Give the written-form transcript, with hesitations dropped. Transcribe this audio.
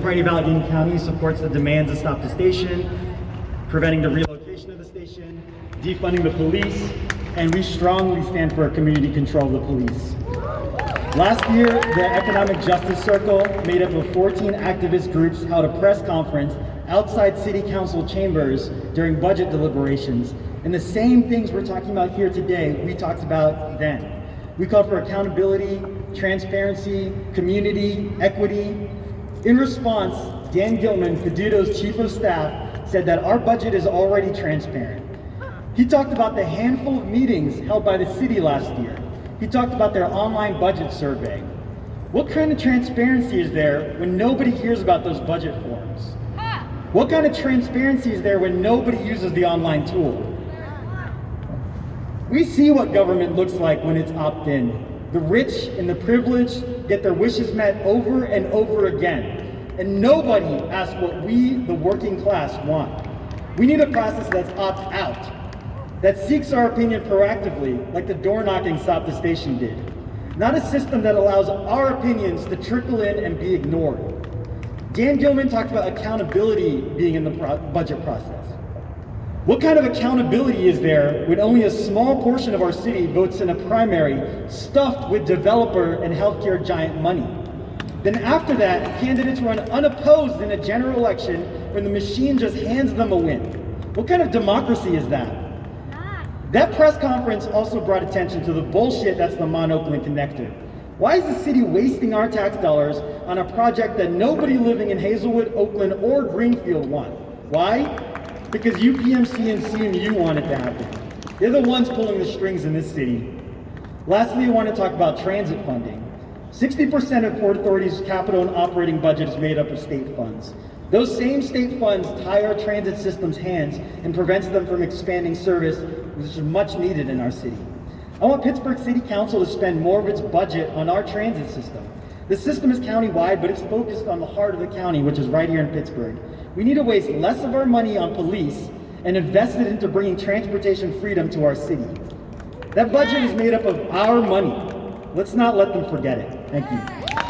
Party of Allegheny County supports the demands of Stop the Station, preventing the relocation of the station, defunding the police, and we strongly stand for a community control of the police. Last year, the Economic Justice Circle, made up of 14 activist groups, held a press conference outside City Council chambers during budget deliberations. And the same things we're talking about here today, we talked about then. We called for accountability, transparency, community, equity. In response, Dan Gilman, Peduto's chief of staff, said that our budget is already transparent. He talked about the handful of meetings held by the city last year. He talked about their online budget survey. What kind of transparency is there when nobody hears about those budget forms? What kind of transparency is there when nobody uses the online tool? We see what government looks like when it's opt-in. The rich and the privileged get their wishes met over and over again. And nobody asks what we, the working class, want. We need a process that's opt-out, that seeks our opinion proactively, like the door knocking Stop the Station did. Not a system that allows our opinions to trickle in and be ignored. Dan Gilman talked about accountability being in the budget process. What kind of accountability is there when only a small portion of our city votes in a primary stuffed with developer and healthcare giant money? Then after that, candidates run unopposed in a general election when the machine just hands them a win. What kind of democracy is that? That press conference also brought attention to the bullshit that's the Mon-Oakland Connector. Why is the city wasting our tax dollars on a project that nobody living in Hazelwood, Oakland, or Greenfield want? Why? Because UPMC and CMU want it to happen. They're the ones pulling the strings in this city. Lastly, I want to talk about transit funding. 60% of Port Authority's capital and operating budget is made up of state funds. Those same state funds tie our transit system's hands and prevents them from expanding service, which is much needed in our city. I want Pittsburgh City Council to spend more of its budget on our transit system. The system is countywide, but it's focused on the heart of the county, which is right here in Pittsburgh. We need to waste less of our money on police and invest it into bringing transportation freedom to our city. That budget is made up of our money. Let's not let them forget it. Thank you.